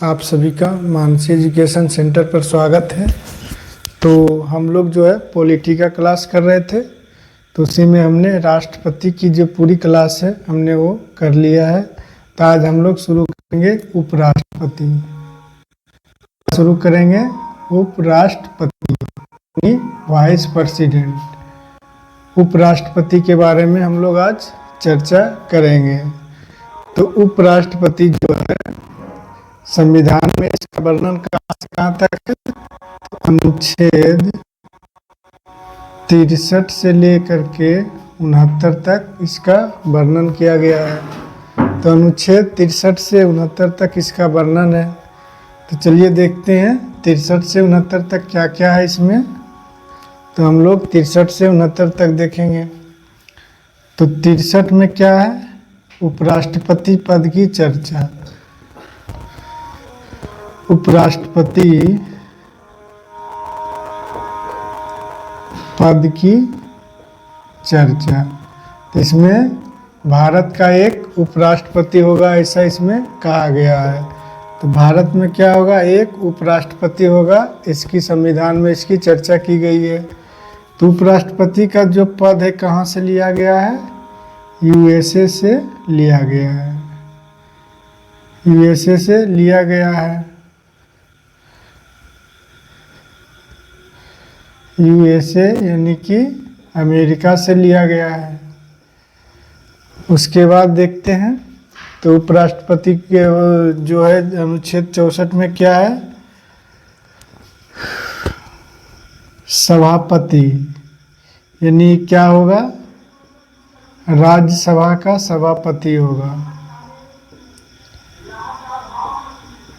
आप सभी का मानसी एजुकेशन सेंटर पर स्वागत है। तो हम लोग जो है पॉलिटी का क्लास कर रहे थे, तो उसी में हमने राष्ट्रपति की जो पूरी क्लास है हमने वो कर लिया है। तो आज हम लोग शुरू करेंगे उपराष्ट्रपति। शुरू करेंगे उपराष्ट्रपति यानी वाइस प्रेसिडेंट। उपराष्ट्रपति के बारे में हम लोग आज चर्चा करेंगे। तो उपराष्ट्रपति जो है संविधान में इसका वर्णन कहाँ से कहाँ तक है, तो अनुच्छेद 63 से लेकर के 69 तक इसका वर्णन किया गया है। तो अनुच्छेद 63 से 69 तक इसका वर्णन है। तो चलिए देखते हैं 63 से 69 तक क्या क्या है इसमें। तो हम लोग 63 से 69 तक देखेंगे। तो 63 में क्या है, उपराष्ट्रपति पद की चर्चा। उपराष्ट्रपति पद की चर्चा। तो इसमें भारत का एक उपराष्ट्रपति होगा, ऐसा इसमें कहा गया है। तो भारत में क्या होगा, एक उपराष्ट्रपति होगा। इसकी संविधान में इसकी चर्चा की गई है। तो उपराष्ट्रपति का जो पद है कहाँ से लिया गया है, यूएसए से लिया गया है। यूएसए से लिया गया है। यूएसए यानी कि अमेरिका से लिया गया है। उसके बाद देखते हैं तो उपराष्ट्रपति के जो है अनुच्छेद 64 में क्या है, सभापति यानी क्या होगा, राज्यसभा का सभापति होगा।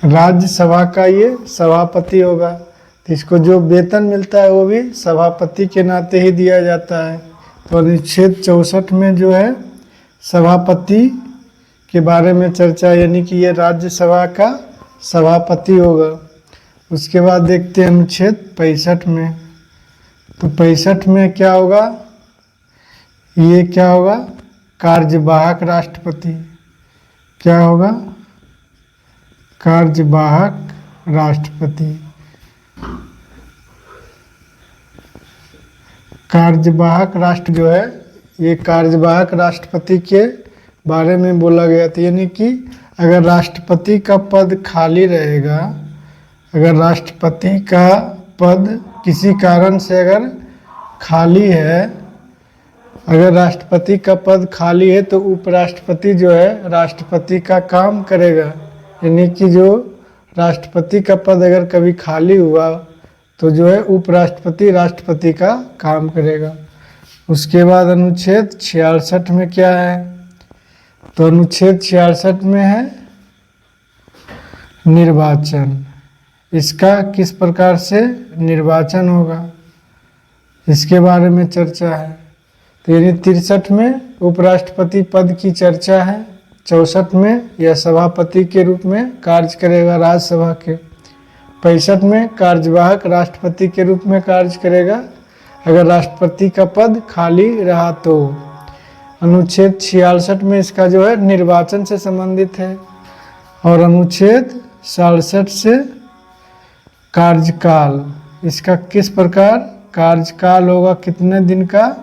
राज्यसभा का ये सभापति होगा। तो इसको जो वेतन मिलता है वो भी सभापति के नाते ही दिया जाता है। तो अनुच्छेद 64 में जो है सभापति के बारे में चर्चा, यानी कि ये राज्यसभा का सभापति होगा। उसके बाद देखते हैं अनुच्छेद 65 में। तो 65 में क्या होगा, ये क्या होगा, कार्यवाहक राष्ट्रपति। क्या होगा, कार्यवाहक राष्ट्रपति। कार्यवाहक राष्ट्र जो है, ये कार्यवाहक राष्ट्रपति के बारे में बोला गया था। यानी कि अगर राष्ट्रपति का पद खाली रहेगा, अगर राष्ट्रपति का पद किसी कारण से अगर खाली है, अगर राष्ट्रपति का पद खाली है तो उपराष्ट्रपति जो है राष्ट्रपति का काम करेगा। यानी कि जो राष्ट्रपति का पद अगर कभी खाली हुआ तो जो है उपराष्ट्रपति राष्ट्रपति का काम करेगा। उसके बाद अनुच्छेद 66 में क्या है, तो अनुच्छेद 66 में है निर्वाचन। इसका किस प्रकार से निर्वाचन होगा, इसके बारे में चर्चा है। तो यानी 63 में उपराष्ट्रपति पद की चर्चा है, 64 में यह सभापति के रूप में कार्य करेगा राज्यसभा के, 65 में कार्यवाहक राष्ट्रपति के रूप में कार्य करेगा अगर राष्ट्रपति का पद खाली रहा तो। अनुच्छेद 66 में इसका जो है निर्वाचन से संबंधित है। और अनुच्छेद 67 से कार्यकाल, इसका किस प्रकार कार्यकाल होगा, कितने दिन का,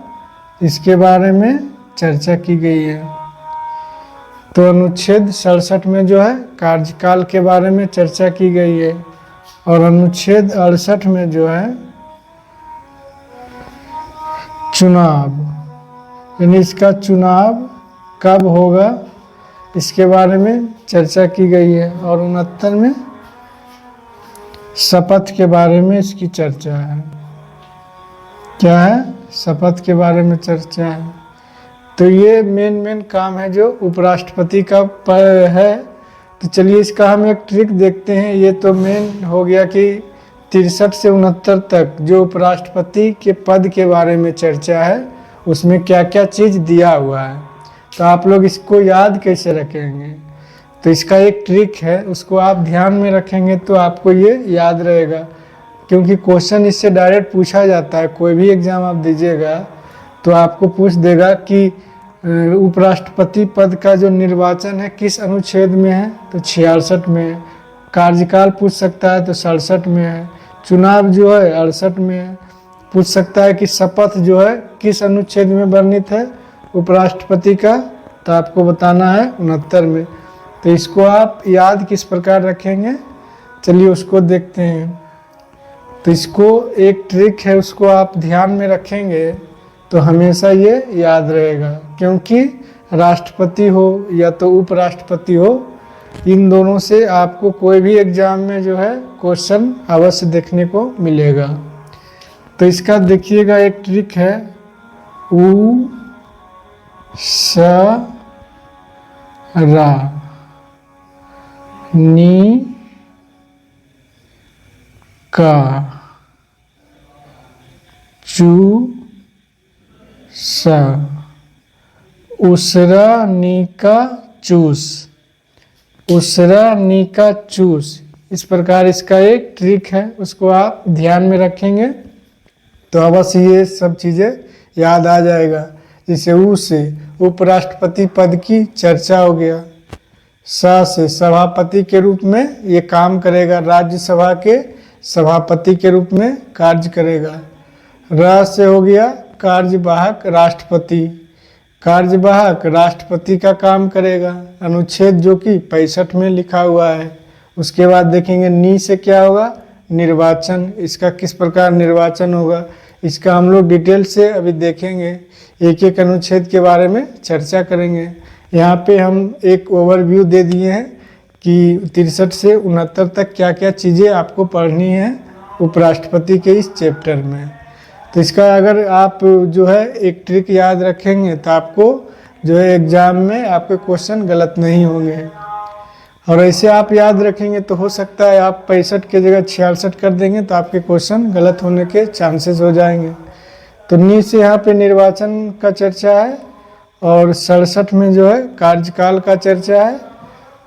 इसके बारे में चर्चा की गई है। तो अनुच्छेद 67 में जो है कार्यकाल के बारे में चर्चा की गई है। और अनुच्छेद 68 में जो है चुनाव, यानी इसका चुनाव कब होगा इसके बारे में चर्चा की गई है। और 69 में शपथ के बारे में इसकी चर्चा है। क्या है, शपथ के बारे में चर्चा है। तो ये मेन काम है जो उपराष्ट्रपति का है। तो चलिए इसका हम एक ट्रिक देखते हैं। ये तो मेन हो गया कि 63 से 69 तक जो उपराष्ट्रपति के पद के बारे में चर्चा है, उसमें क्या क्या चीज़ दिया हुआ है। तो आप लोग इसको याद कैसे रखेंगे, तो इसका एक ट्रिक है, उसको आप ध्यान में रखेंगे तो आपको ये याद रहेगा। क्योंकि क्वेश्चन इससे डायरेक्ट पूछा जाता है। कोई भी एग्ज़ाम आप दीजिएगा तो आपको पूछ देगा कि उपराष्ट्रपति पद का जो निर्वाचन है किस अनुच्छेद में है, तो 66 में। कार्यकाल पूछ सकता है तो 67 में है। चुनाव जो है 68 में है। पूछ सकता है कि शपथ जो है किस अनुच्छेद में वर्णित है उपराष्ट्रपति का, तो आपको बताना है 69 में। तो इसको आप याद किस प्रकार रखेंगे, चलिए उसको देखते हैं। तो इसको एक ट्रिक है, उसको आप ध्यान में रखेंगे तो हमेशा ये याद रहेगा, क्योंकि राष्ट्रपति हो या तो उपराष्ट्रपति हो, इन दोनों से आपको कोई भी एग्जाम में जो है क्वेश्चन अवश्य देखने को मिलेगा। तो इसका देखिएगा एक ट्रिक है, उ स रा नी का चू सा उसरा नी का चूस, उसरा नी का चूस। इस प्रकार इसका एक ट्रिक है, उसको आप ध्यान में रखेंगे तो अवश्य ये सब चीज़ें याद आ जाएगा। जैसे उ से उपराष्ट्रपति पद की चर्चा हो गया, स से सभापति के रूप में ये काम करेगा, राज्यसभा के सभापति के रूप में कार्य करेगा। र से हो गया कार्यवाहक राष्ट्रपति, कार्यवाहक राष्ट्रपति का काम करेगा, अनुच्छेद जो कि 65 में लिखा हुआ है। उसके बाद देखेंगे नी से क्या होगा, निर्वाचन, इसका किस प्रकार निर्वाचन होगा, इसका हम लोग डिटेल से अभी देखेंगे, एक एक अनुच्छेद के बारे में चर्चा करेंगे। यहाँ पे हम एक ओवरव्यू दे दिए हैं कि 63 से 69 तक क्या क्या चीज़ें आपको पढ़नी है उपराष्ट्रपति के इस चैप्टर में। तो इसका अगर आप जो है एक ट्रिक याद रखेंगे तो आपको जो है एग्ज़ाम में आपके क्वेश्चन गलत नहीं होंगे। और ऐसे आप याद रखेंगे तो हो सकता है आप 65 की जगह 66 कर देंगे तो आपके क्वेश्चन गलत होने के चांसेस हो जाएंगे। तो नी से यहाँ पे निर्वाचन का चर्चा है, और 67 में जो है कार्यकाल का चर्चा है,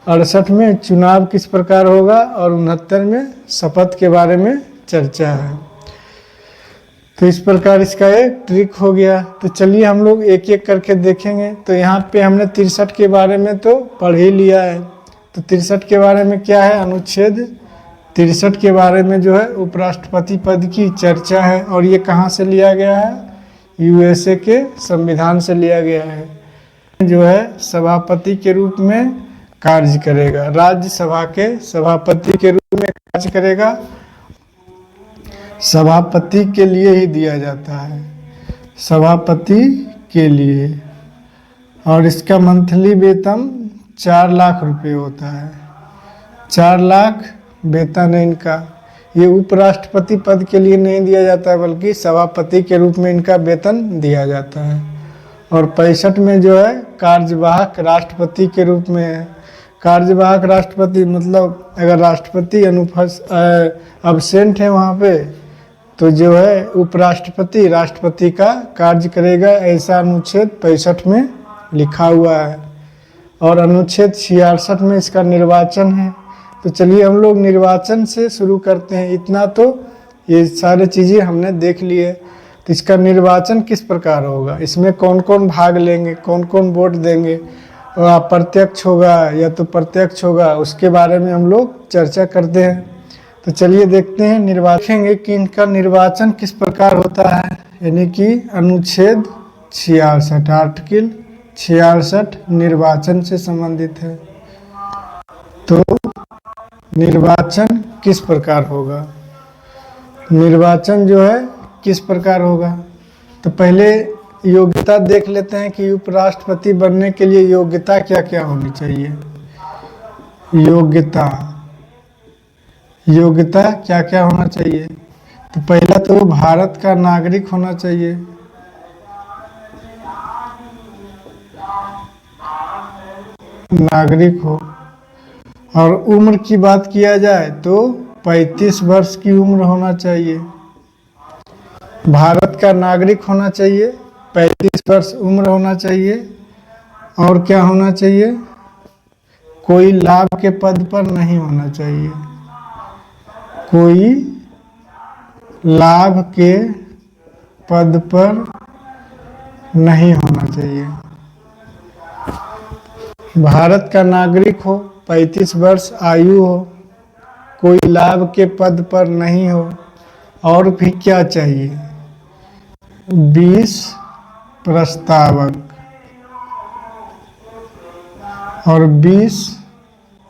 68 में चुनाव किस प्रकार होगा, और 69 में शपथ के बारे में चर्चा है। तो इस प्रकार इसका एक ट्रिक हो गया। तो चलिए हम लोग एक एक करके देखेंगे। तो यहाँ पे हमने 63 के बारे में तो पढ़ ही लिया है। तो 63 के बारे में क्या है, अनुच्छेद 63 के बारे में जो है उपराष्ट्रपति पद की चर्चा है, और ये कहाँ से लिया गया है, यूएसए के संविधान से लिया गया है। जो है सभापति के रूप में कार्य करेगा, राज्यसभा के सभापति के रूप में कार्य करेगा, सभापति के लिए ही दिया जाता है, सभापति के लिए। और इसका मंथली वेतन 4 लाख रुपए होता है, 4 लाख वेतन है इनका। ये उपराष्ट्रपति पद के लिए नहीं दिया जाता है, बल्कि सभापति के रूप में इनका वेतन दिया जाता है। और 65 में जो है कार्यवाहक राष्ट्रपति के रूप में है। कार्यवाहक राष्ट्रपति मतलब अगर राष्ट्रपति अब्सेंट है वहाँ पे, तो जो है उपराष्ट्रपति राष्ट्रपति का कार्य करेगा, ऐसा अनुच्छेद 65 में लिखा हुआ है। और अनुच्छेद 66 में इसका निर्वाचन है। तो चलिए हम लोग निर्वाचन से शुरू करते हैं। इतना तो ये सारी चीज़ें हमने देख ली है। तो इसका निर्वाचन किस प्रकार होगा, इसमें कौन कौन भाग लेंगे, कौन कौन वोट देंगे, और अप्रत्यक्ष होगा या तो प्रत्यक्ष होगा, उसके बारे में हम लोग चर्चा करते हैं। तो चलिए देखते हैं, निर्वाचन कि इनका निर्वाचन किस प्रकार होता है। यानी कि अनुच्छेद 66 आर्टिकल 66 निर्वाचन से संबंधित है। तो निर्वाचन किस प्रकार होगा, निर्वाचन जो है किस प्रकार होगा। तो पहले योग्यता देख लेते हैं कि उपराष्ट्रपति बनने के लिए योग्यता क्या क्या होनी चाहिए। योग्यता क्या क्या होना चाहिए। तो पहला तो भारत का नागरिक होना चाहिए, नागरिक हो। और उम्र की बात किया जाए तो 35 वर्ष की उम्र होना चाहिए, भारत का नागरिक होना चाहिए, 35 वर्ष उम्र होना चाहिए। और क्या होना चाहिए, कोई लाभ के पद पर नहीं होना चाहिए, कोई लाभ के पद पर नहीं होना चाहिए। भारत का नागरिक हो, 35 वर्ष आयु हो, कोई लाभ के पद पर नहीं हो। और भी क्या चाहिए? 20 प्रस्तावक और 20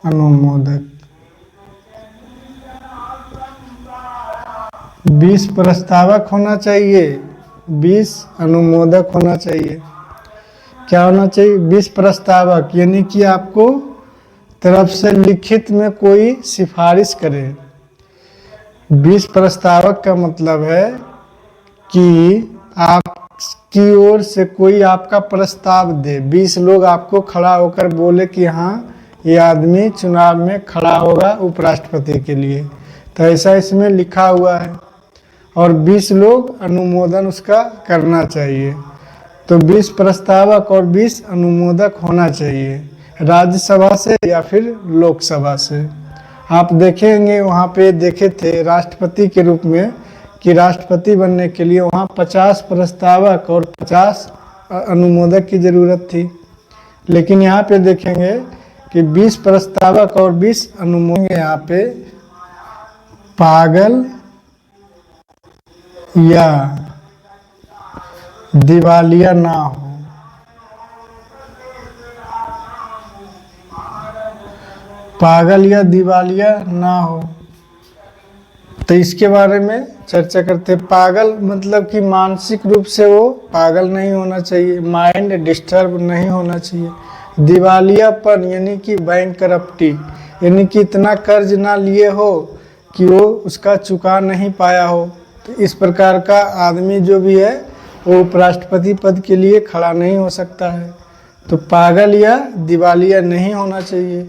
अनुमोदक। 20 प्रस्तावक होना चाहिए, 20 अनुमोदक होना चाहिए। क्या होना चाहिए? 20 प्रस्तावक यानी कि आपको तरफ से लिखित में कोई सिफारिश करे। 20 प्रस्तावक का मतलब है कि आपकी ओर से कोई आपका प्रस्ताव दे, 20 लोग आपको खड़ा होकर बोले कि हाँ ये आदमी चुनाव में खड़ा होगा उपराष्ट्रपति के लिए, तो ऐसा इसमें लिखा हुआ है। और 20 लोग अनुमोदन उसका करना चाहिए। तो 20 प्रस्तावक और 20 अनुमोदक होना चाहिए, राज्यसभा से या फिर लोकसभा से। आप देखेंगे वहाँ पे देखे थे राष्ट्रपति के रूप में कि राष्ट्रपति बनने के लिए वहाँ 50 प्रस्तावक और 50 अनुमोदक की ज़रूरत थी, लेकिन यहाँ पे देखेंगे कि 20 प्रस्तावक और 20 अनुमोदक। यहाँ पे पागल या दिवालिया ना हो। पागल या दिवालिया ना हो, तो इसके बारे में चर्चा करते हैं। पागल मतलब कि मानसिक रूप से वो पागल नहीं होना चाहिए, माइंड डिस्टर्ब नहीं होना चाहिए। दिवालियापन यानी कि बैंकरप्टी, यानी कि इतना कर्ज ना लिए हो कि वो उसका चुका नहीं पाया हो। तो इस प्रकार का आदमी जो भी है वो उपराष्ट्रपति पद के लिए खड़ा नहीं हो सकता है। तो पागल या दिवालिया नहीं होना चाहिए।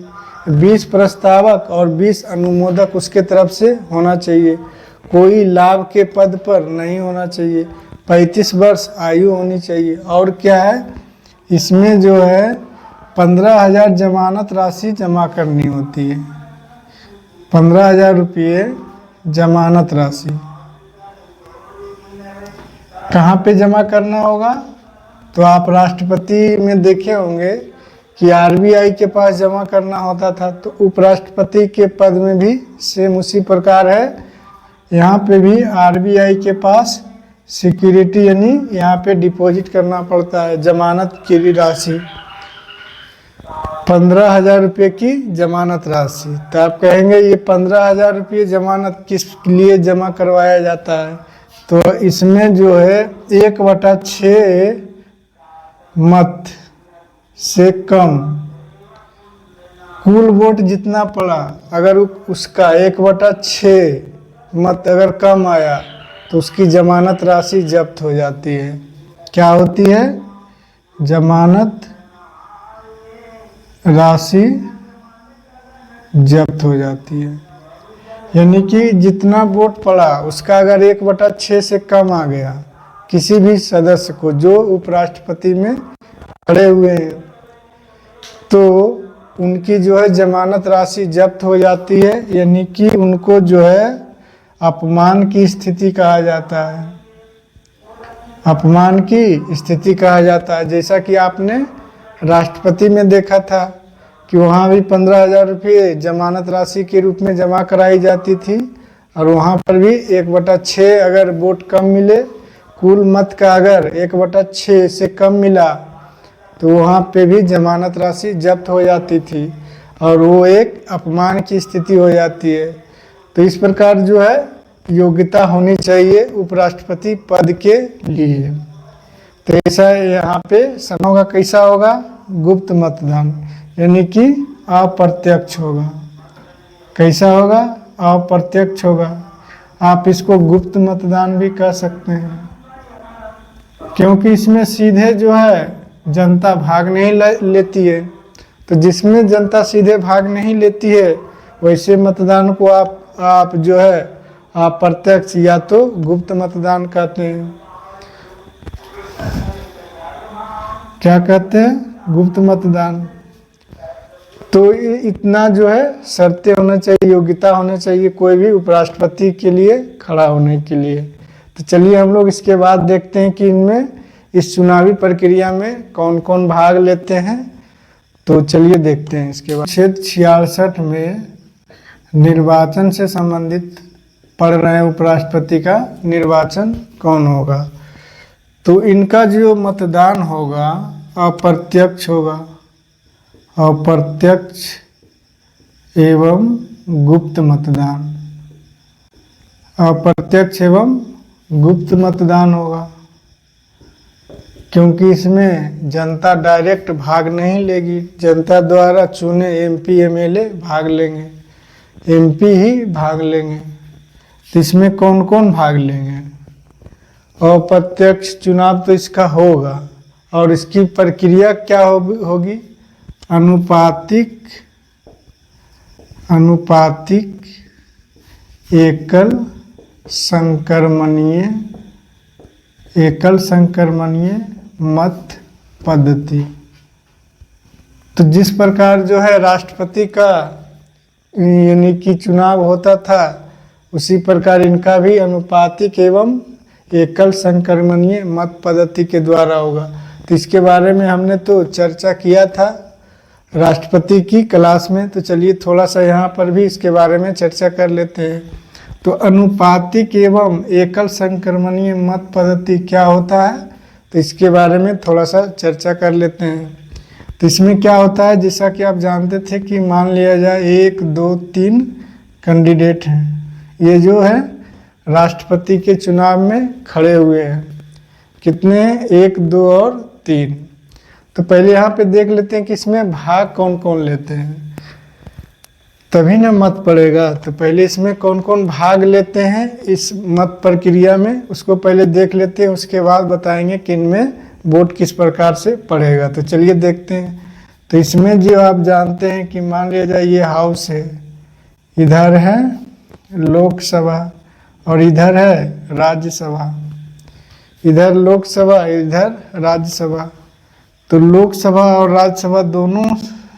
20 प्रस्तावक और 20 अनुमोदक उसके तरफ से होना चाहिए। कोई लाभ के पद पर नहीं होना चाहिए। 35 वर्ष आयु होनी चाहिए। और क्या है इसमें जो है 15,000 जमानत राशि जमा करनी होती है। 15,000 रुपये जमानत राशि कहाँ पे जमा करना होगा? तो आप राष्ट्रपति में देखे होंगे कि आरबीआई के पास जमा करना होता था, तो उपराष्ट्रपति के पद में भी सेम उसी प्रकार है। यहाँ पे भी आरबीआई के पास सिक्योरिटी यानी यहाँ पे डिपॉजिट करना पड़ता है जमानत की राशि, 15,000 रुपये की जमानत राशि। तो आप कहेंगे ये 15,000 रुपये जमानत किस लिए जमा करवाया जाता है? तो इसमें जो है 1/6 मत से कम कुल वोट जितना पड़ा, अगर उसका 1/6 मत अगर कम आया तो उसकी जमानत राशि जब्त हो जाती है। क्या होती है? जमानत राशि जब्त हो जाती है। यानी कि जितना वोट पड़ा उसका अगर 1/6 से कम आ गया किसी भी सदस्य को जो उपराष्ट्रपति में खड़े हुए हैं, तो उनकी जो है जमानत राशि जब्त हो जाती है। यानी कि उनको जो है अपमान की स्थिति कहा जाता है। अपमान की स्थिति कहा जाता है। जैसा कि आपने राष्ट्रपति में देखा था कि वहाँ भी 15,000 रुपये जमानत राशि के रूप में जमा कराई जाती थी, और वहाँ पर भी 1/6 अगर वोट कम मिले, कुल मत का अगर 1/6 से कम मिला, तो वहाँ पे भी जमानत राशि जब्त हो जाती थी और वो एक अपमान की स्थिति हो जाती है। तो इस प्रकार जो है योग्यता होनी चाहिए उपराष्ट्रपति पद के लिए। तो ऐसा यहाँ पे होगा, कैसा होगा? गुप्त मतदान, यानी कि अप्रत्यक्ष होगा। कैसा होगा? अप्रत्यक्ष होगा। आप इसको गुप्त मतदान भी कह सकते हैं, क्योंकि इसमें सीधे जो है जनता भाग नहीं लेती है। तो जिसमें जनता सीधे भाग नहीं लेती है वैसे मतदान को आप जो है अप्रत्यक्ष या तो गुप्त मतदान कहते हैं। क्या कहते हैं? गुप्त मतदान। तो इतना जो है शर्तें होना चाहिए, योग्यता होना चाहिए कोई भी उपराष्ट्रपति के लिए खड़ा होने के लिए। तो चलिए हम लोग इसके बाद देखते हैं कि इनमें इस चुनावी प्रक्रिया में कौन कौन भाग लेते हैं। तो चलिए देखते हैं इसके बाद। क्षेत्र 66 में निर्वाचन से संबंधित पढ़ रहे हैं, उपराष्ट्रपति का निर्वाचन कौन होगा। तो इनका जो मतदान होगा अप्रत्यक्ष होगा, अप्रत्यक्ष एवं गुप्त मतदान, अप्रत्यक्ष एवं गुप्त मतदान होगा, क्योंकि इसमें जनता डायरेक्ट भाग नहीं लेगी, जनता द्वारा चुने एमपी एमएलए भाग लेंगे, एमपी ही भाग लेंगे। तो इसमें कौन कौन भाग लेंगे। अप्रत्यक्ष चुनाव तो इसका होगा और इसकी प्रक्रिया क्या होगी, अनुपातिक एकल संक्रमणीय मत पद्धति। तो जिस प्रकार जो है राष्ट्रपति का यानी कि चुनाव होता था, उसी प्रकार इनका भी अनुपातिक एवं एकल संक्रमणीय मत पद्धति के द्वारा होगा। तो इसके बारे में हमने तो चर्चा किया था राष्ट्रपति की क्लास में, तो चलिए थोड़ा सा यहाँ पर भी इसके बारे में चर्चा कर लेते हैं। तो अनुपातिक एवं एकल संक्रमणीय मत पद्धति क्या होता है, तो इसके बारे में थोड़ा सा चर्चा कर लेते हैं। तो इसमें क्या होता है, जैसा कि आप जानते थे कि मान लिया जाए 1 2 3 कैंडिडेट हैं, ये जो है राष्ट्रपति के चुनाव में खड़े हुए हैं। कितने हैं, 1 2 और 3। तो पहले यहाँ पे देख लेते हैं कि इसमें भाग कौन कौन लेते हैं, तभी ना मत पड़ेगा। तो पहले इसमें कौन कौन भाग लेते हैं इस मत प्रक्रिया में, उसको पहले देख लेते हैं, उसके बाद बताएंगे कि इनमें वोट किस प्रकार से पड़ेगा। तो चलिए देखते हैं। तो इसमें जो आप जानते हैं कि मान लिया जाए ये हाउस है, इधर है लोकसभा और इधर है राज्यसभा, इधर लोकसभा इधर राज्यसभा। तो लोकसभा और राज्यसभा दोनों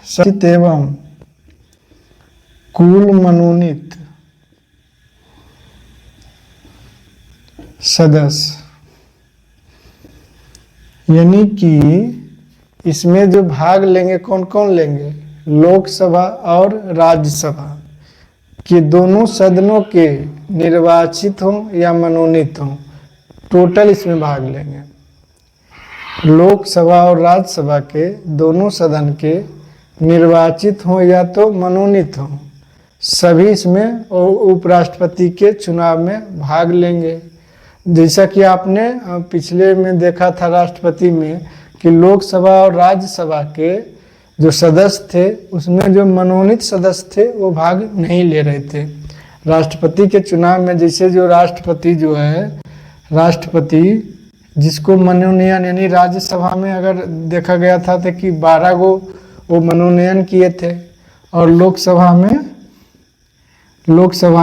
सचित एवं कुल मनोनीत सदस्य, यानी कि इसमें जो भाग लेंगे कौन कौन लेंगे, लोकसभा और राज्यसभा के दोनों सदनों के निर्वाचित हों या मनोनीत हों, टोटल इसमें भाग लेंगे। लोकसभा और राज्यसभा के दोनों सदन के निर्वाचित हों या तो मनोनीत हों, सभी इसमें उपराष्ट्रपति के चुनाव में भाग लेंगे। जैसा कि आपने पिछले में देखा था राष्ट्रपति में कि लोकसभा और राज्यसभा के जो सदस्य थे उसमें जो मनोनीत सदस्य थे वो भाग नहीं ले रहे थे। राष्ट्रपति के चुनाव में जैसे जो राष्ट्रपति जो है, राष्ट्रपति जिसको मनोनयन यानी राज्यसभा में अगर देखा गया था तो कि 12 गो वो मनोनयन किए थे और लोकसभा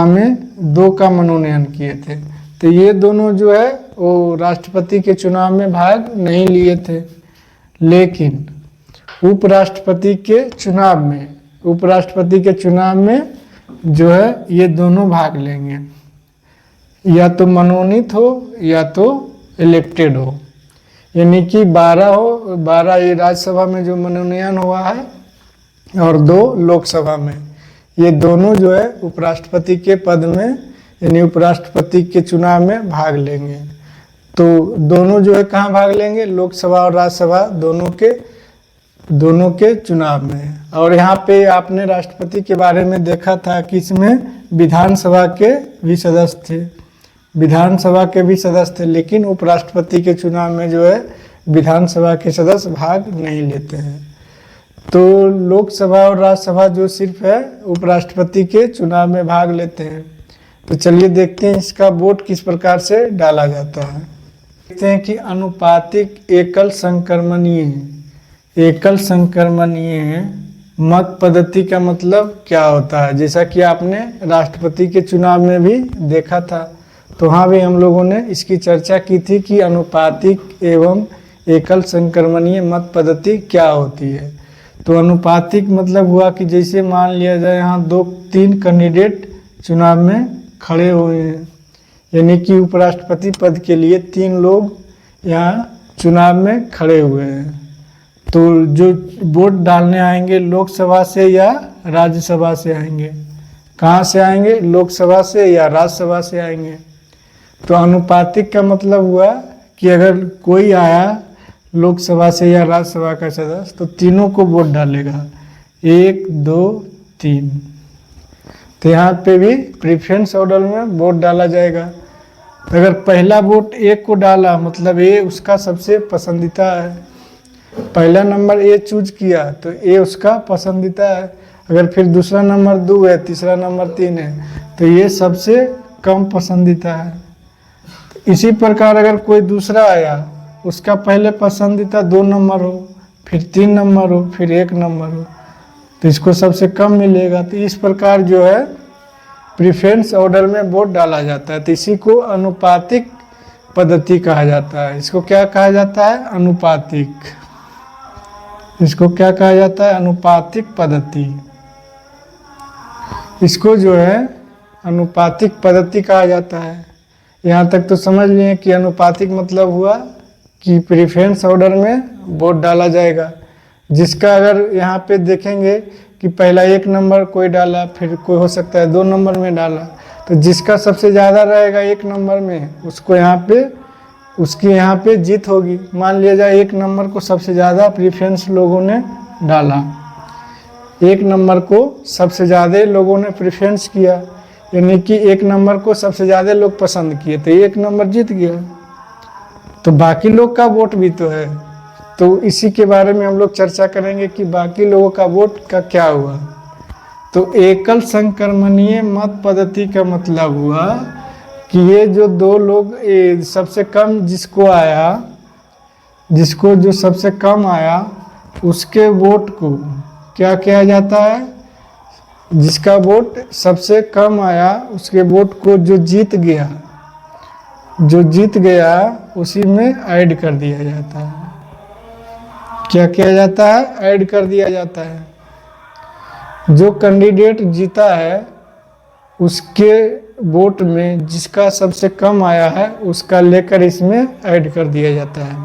में 2 का मनोनयन किए थे। तो ये दोनों जो है वो राष्ट्रपति के चुनाव में भाग नहीं लिए थे, लेकिन उपराष्ट्रपति के चुनाव में जो है ये दोनों भाग लेंगे, या तो मनोनीत हो या तो इलेक्टेड हो। यानी कि 12 ये राज्यसभा में जो मनोनयन हुआ है और 2 लोकसभा में, ये दोनों जो है उपराष्ट्रपति के पद में यानी उपराष्ट्रपति के चुनाव में भाग लेंगे। तो दोनों जो है कहाँ भाग लेंगे, लोकसभा और राज्यसभा दोनों के चुनाव में। और यहाँ पे आपने राष्ट्रपति के बारे में देखा था कि इसमें विधानसभा के भी सदस्य थे, लेकिन उपराष्ट्रपति के चुनाव में जो है विधानसभा के सदस्य भाग नहीं लेते हैं। तो लोकसभा और राज्यसभा जो सिर्फ है उपराष्ट्रपति के चुनाव में भाग लेते हैं। तो चलिए देखते हैं इसका वोट किस प्रकार से डाला जाता है। देखते हैं कि अनुपातिक एकल संक्रमणीय मत पद्धति का मतलब क्या होता है। जैसा कि आपने राष्ट्रपति के चुनाव में भी देखा था, तो वहाँ भी हम लोगों ने इसकी चर्चा की थी कि अनुपातिक एवं एकल संक्रमणीय मत पद्धति क्या होती है। तो अनुपातिक मतलब हुआ कि जैसे मान लिया जाए यहाँ 2-3 कैंडिडेट चुनाव में खड़े हुए हैं, यानी कि उपराष्ट्रपति पद के लिए 3 लोग यहाँ चुनाव में खड़े हुए हैं। तो जो वोट डालने आएंगे लोकसभा से या राज्यसभा से आएंगे, कहाँ से आएंगे, लोकसभा से या राज्यसभा से आएंगे। तो अनुपातिक का मतलब हुआ कि अगर कोई आया लोकसभा से या राज्यसभा का सदस्य तो तीनों को वोट डालेगा, 1 2 3। तो यहाँ पे भी प्रेफरेंस ऑर्डर में वोट डाला जाएगा। अगर पहला वोट ए को डाला मतलब ए उसका सबसे पसंदीदा है, पहला नंबर ए चूज किया तो ए उसका पसंदीदा है। अगर फिर दूसरा नंबर 2 है, तीसरा नंबर 3 है तो ये सबसे कम पसंदीदा है। तो इसी प्रकार अगर कोई दूसरा आया उसका पहले पसंदीदा 2 नंबर हो, फिर 3 नंबर हो, फिर 1 नंबर हो तो इसको सबसे कम मिलेगा। तो इस प्रकार जो है प्रेफरेंस ऑर्डर में वोट डाला जाता है। तो इसी को अनुपातिक पद्धति कहा जाता है। इसको क्या कहा जाता है, अनुपातिक। इसको क्या कहा जाता है, अनुपातिक पद्धति। इसको जो है अनुपातिक पद्धति कहा जाता है। यहाँ तक तो समझ लिए कि अनुपातिक मतलब हुआ कि प्रेफरेंस ऑर्डर में वोट डाला जाएगा, जिसका अगर यहाँ पे देखेंगे कि पहला 1 नंबर कोई डाला, फिर कोई हो सकता है 2 नंबर में डाला, तो जिसका सबसे ज़्यादा रहेगा 1 नंबर में उसको उसकी यहाँ पे जीत होगी। मान लिया जाए 1 नंबर को सबसे ज़्यादा प्रेफरेंस लोगों ने डाला, 1 नंबर को सबसे ज़्यादा लोगों ने प्रेफरेंस किया, यानी कि 1 नंबर को सबसे ज़्यादा लोग पसंद किए तो 1 नंबर जीत गया। तो बाकी लोग का वोट भी तो है, तो इसी के बारे में हम लोग चर्चा करेंगे कि बाकी लोगों का वोट का क्या हुआ। तो एकल संक्रमणीय मत पद्धति का मतलब हुआ कि ये जो 2 लोग सबसे कम जिसको जो सबसे कम आया उसके वोट को क्या किया जाता है, जिसका वोट सबसे कम आया उसके वोट को जो जीत गया उसी में ऐड कर दिया जाता है। क्या किया जाता है, ऐड कर दिया जाता है। जो कैंडिडेट जीता है उसके वोट में जिसका सबसे कम आया है उसका लेकर इसमें ऐड कर दिया जाता है।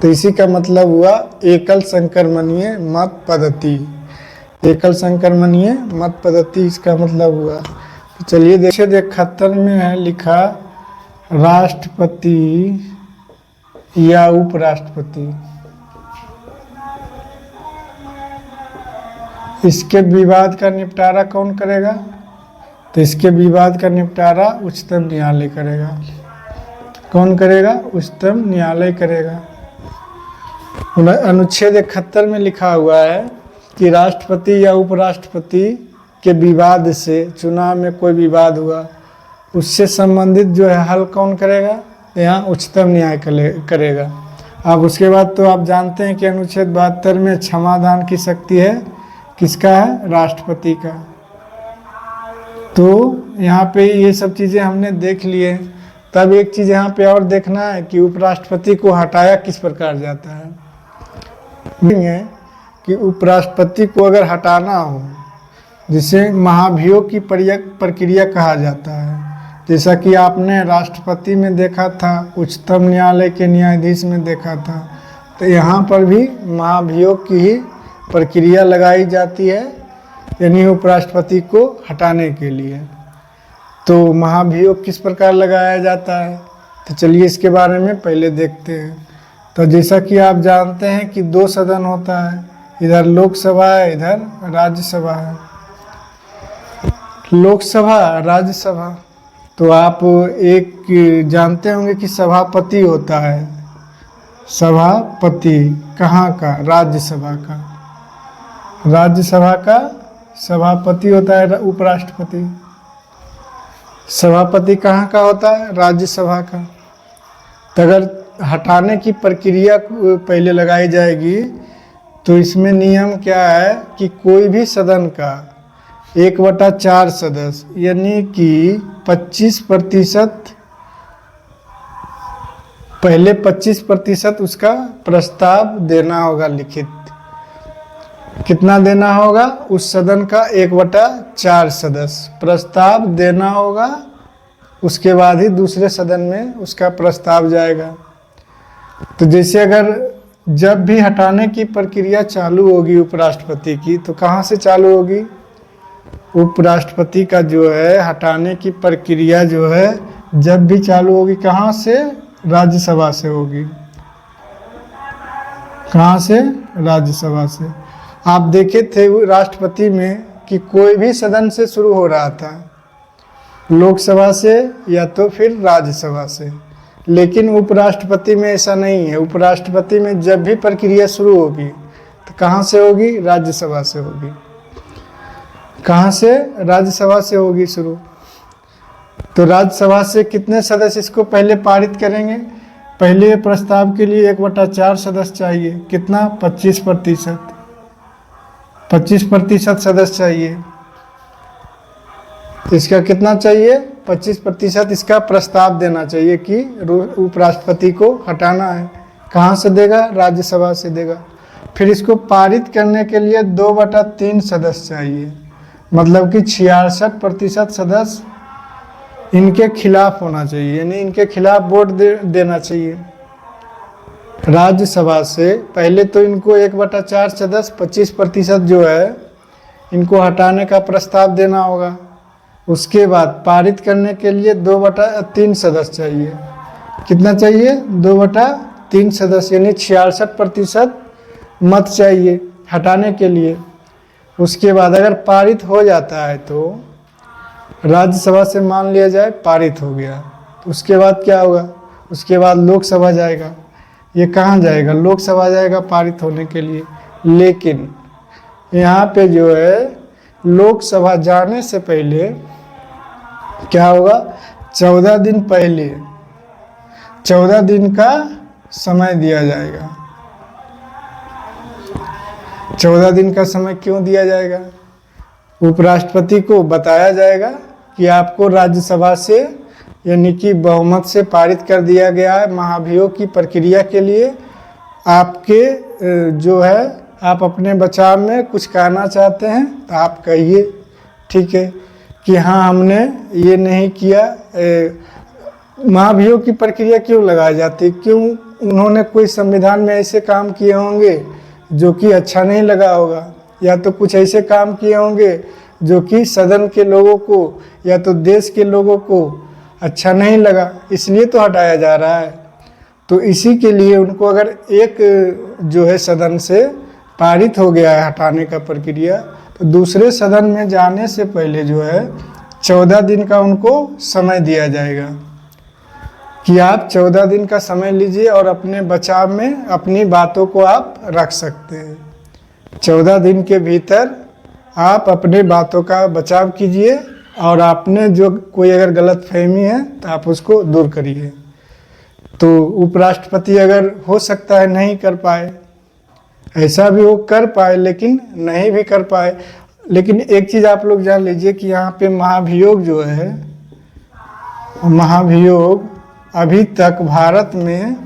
तो इसी का मतलब हुआ एकल संक्रमणीय मत पद्धति। एकल संक्रमणीय मत पद्धति इसका मतलब हुआ। तो चलिए देखिए 71 में है लिखा राष्ट्रपति या उपराष्ट्रपति। इसके विवाद का निपटारा कौन करेगा, तो इसके विवाद का निपटारा उच्चतम न्यायालय करेगा। कौन करेगा, उच्चतम न्यायालय करेगा। अनुच्छेद 71 में लिखा हुआ है कि राष्ट्रपति या उपराष्ट्रपति के विवाद से, चुनाव में कोई विवाद हुआ उससे संबंधित जो है हल कौन करेगा, यहाँ उच्चतम न्यायालय करेगा। अब उसके बाद तो आप जानते हैं कि अनुच्छेद 72 में क्षमादान की शक्ति है किसका है, राष्ट्रपति का। तो यहाँ पे ये सब चीज़ें हमने देख लिए। तब एक चीज़ यहाँ पे और देखना है कि उपराष्ट्रपति को हटाया किस प्रकार जाता है। कि उपराष्ट्रपति को अगर हटाना हो जिसे महाभियोग की प्रक्रिया कहा जाता है, जैसा कि आपने राष्ट्रपति में देखा था, उच्चतम न्यायालय के न्यायाधीश में देखा था, तो यहाँ पर भी महाभियोग की ही प्रक्रिया लगाई जाती है, यानी उपराष्ट्रपति को हटाने के लिए। तो महाभियोग किस प्रकार लगाया जाता है, तो चलिए इसके बारे में पहले देखते हैं। तो जैसा कि आप जानते हैं कि 2 सदन होता है, इधर लोकसभा है, इधर राज्यसभा है। लोकसभा, राज्यसभा, तो आप एक जानते होंगे कि सभापति होता है। सभापति कहाँ का, राज्यसभा का। राज्यसभा का सभापति होता है उपराष्ट्रपति। सभापति कहाँ का होता है, राज्यसभा का। तो अगर हटाने की प्रक्रिया पहले लगाई जाएगी तो इसमें नियम क्या है कि कोई भी सदन का 1/4 सदस्य यानी कि 25%, पहले 25% उसका प्रस्ताव देना होगा लिखित। कितना देना होगा, उस सदन का 1/4 सदस्य प्रस्ताव देना होगा, उसके बाद ही दूसरे सदन में उसका प्रस्ताव जाएगा। तो जैसे अगर जब भी हटाने की प्रक्रिया चालू होगी उपराष्ट्रपति की, तो कहाँ से चालू होगी, उपराष्ट्रपति का जो है हटाने की प्रक्रिया जो है जब भी चालू होगी, कहाँ से? राज्यसभा से होगी। कहाँ से? राज्यसभा से। आप देखे थे राष्ट्रपति में कि कोई भी सदन से शुरू हो रहा था, लोकसभा से या तो फिर राज्यसभा से, लेकिन उपराष्ट्रपति में ऐसा नहीं है। उपराष्ट्रपति में जब भी प्रक्रिया शुरू होगी तो कहाँ से होगी? राज्यसभा से होगी। कहाँ से? राज्यसभा से होगी शुरू। तो राज्यसभा से कितने सदस्य इसको पहले पारित करेंगे? पहले प्रस्ताव के लिए 1/4 सदस्य चाहिए। कितना? 25%। 25% सदस्य चाहिए। इसका कितना चाहिए? 25% इसका प्रस्ताव देना चाहिए कि उपराष्ट्रपति को हटाना है। कहाँ से देगा? राज्यसभा से देगा। फिर इसको पारित करने के लिए 2/3 सदस्य चाहिए, मतलब कि 66% सदस्य इनके खिलाफ होना चाहिए, यानी इनके खिलाफ वोट देना चाहिए। राज्यसभा से पहले तो इनको 1/4 सदस्य 25% जो है इनको हटाने का प्रस्ताव देना होगा। उसके बाद पारित करने के लिए 2/3 सदस्य चाहिए। कितना चाहिए? 2/3 सदस्य, यानी 66% मत चाहिए हटाने के लिए। उसके बाद अगर पारित हो जाता है तो राज्यसभा से मान लिया जाए पारित हो गया, तो उसके बाद क्या होगा? उसके बाद लोकसभा जाएगा। ये कहाँ जाएगा? लोकसभा जाएगा पारित होने के लिए। लेकिन यहाँ पे जो है लोकसभा जाने से पहले क्या होगा? 14 दिन पहले 14 दिन का समय दिया जाएगा। 14 दिन का समय क्यों दिया जाएगा? उपराष्ट्रपति को बताया जाएगा कि आपको राज्यसभा से यानी कि बहुमत से पारित कर दिया गया है महाभियोग की प्रक्रिया के लिए। आपके जो है आप अपने बचाव में कुछ कहना चाहते हैं तो आप कहिए, ठीक है, कि हाँ हमने ये नहीं किया। महाभियोग की प्रक्रिया क्यों लगाई जाती? क्यों? उन्होंने कोई संविधान में ऐसे काम किए होंगे जो कि अच्छा नहीं लगा होगा, या तो कुछ ऐसे काम किए होंगे जो कि सदन के लोगों को या तो देश के लोगों को अच्छा नहीं लगा, इसलिए तो हटाया जा रहा है। तो इसी के लिए उनको अगर एक जो है सदन से पारित हो गया है हटाने का प्रक्रिया, तो दूसरे सदन में जाने से पहले जो है 14 दिन का उनको समय दिया जाएगा कि आप 14 दिन का समय लीजिए और अपने बचाव में अपनी बातों को आप रख सकते हैं। 14 दिन के भीतर आप अपने बातों का बचाव कीजिए और आपने जो कोई अगर गलत फहमी है तो आप उसको दूर करिए। तो उपराष्ट्रपति अगर हो सकता है नहीं कर पाए, ऐसा भी वो कर पाए लेकिन नहीं भी कर पाए। लेकिन एक चीज़ आप लोग जान लीजिए कि यहाँ पे महाभियोग जो है, महाभियोग अभी तक भारत में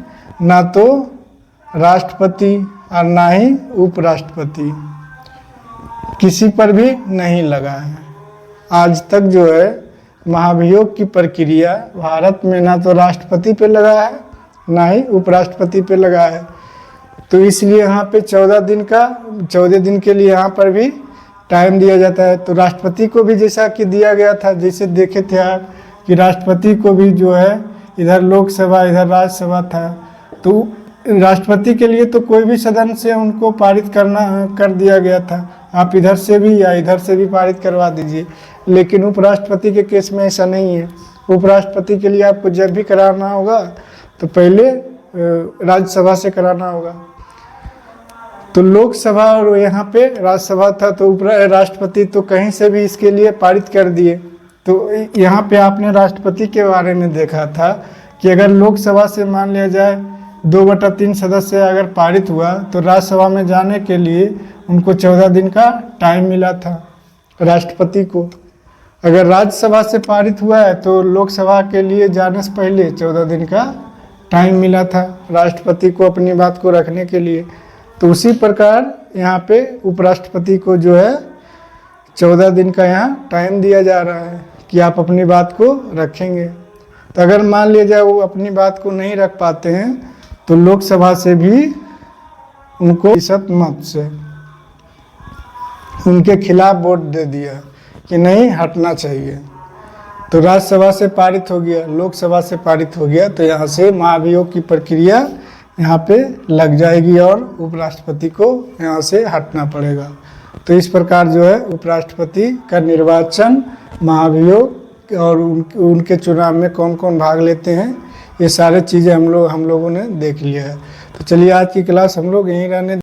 ना तो राष्ट्रपति और ना ही उपराष्ट्रपति किसी पर भी नहीं लगा है। आज तक जो है महाभियोग की प्रक्रिया भारत में ना तो राष्ट्रपति पे लगा है ना ही उपराष्ट्रपति पे लगा है। तो इसलिए यहाँ पे 14 दिन के लिए यहाँ पर भी टाइम दिया जाता है। तो राष्ट्रपति को भी जैसा कि दिया गया था, जैसे देखे थे आप कि राष्ट्रपति को भी जो है इधर लोकसभा इधर राज्यसभा था, तो राष्ट्रपति के लिए तो कोई भी सदन से उनको पारित कर दिया गया था। आप इधर से भी या इधर से भी पारित करवा दीजिए। लेकिन उपराष्ट्रपति के केस में ऐसा नहीं है। उपराष्ट्रपति के लिए आपको जब भी कराना होगा तो पहले राज्यसभा से कराना होगा। तो लोकसभा और यहाँ पे राज्यसभा था, तो राष्ट्रपति तो कहीं से भी इसके लिए पारित कर दिए। तो यहाँ पे आपने राष्ट्रपति के बारे में देखा था कि अगर लोकसभा से मान लिया जाए 2/3 सदस्य अगर पारित हुआ तो राज्यसभा में जाने के लिए उनको 14 दिन का टाइम मिला था राष्ट्रपति को। अगर राज्यसभा से पारित हुआ है तो लोकसभा के लिए जाने से पहले 14 दिन का टाइम मिला था राष्ट्रपति को अपनी बात को रखने के लिए। तो उसी प्रकार यहाँ पे उपराष्ट्रपति को जो है 14 दिन का यहाँ टाइम दिया जा रहा है कि आप अपनी बात को रखेंगे। तो अगर मान लिया जाए वो अपनी बात को नहीं रख पाते हैं तो लोकसभा से भी उनको 20% मत से उनके खिलाफ वोट दे दिया कि नहीं हटना चाहिए। तो राज्यसभा से पारित हो गया, लोकसभा से पारित हो गया, तो यहाँ से महाभियोग की प्रक्रिया यहाँ पे लग जाएगी और उपराष्ट्रपति को यहाँ से हटना पड़ेगा। तो इस प्रकार जो है उपराष्ट्रपति का निर्वाचन, महाभियोग और उनके चुनाव में कौन कौन भाग लेते हैं, ये सारे चीज़ें हम लोगों ने देख लिया है। तो चलिए आज की क्लास हम लोग यहीं रहने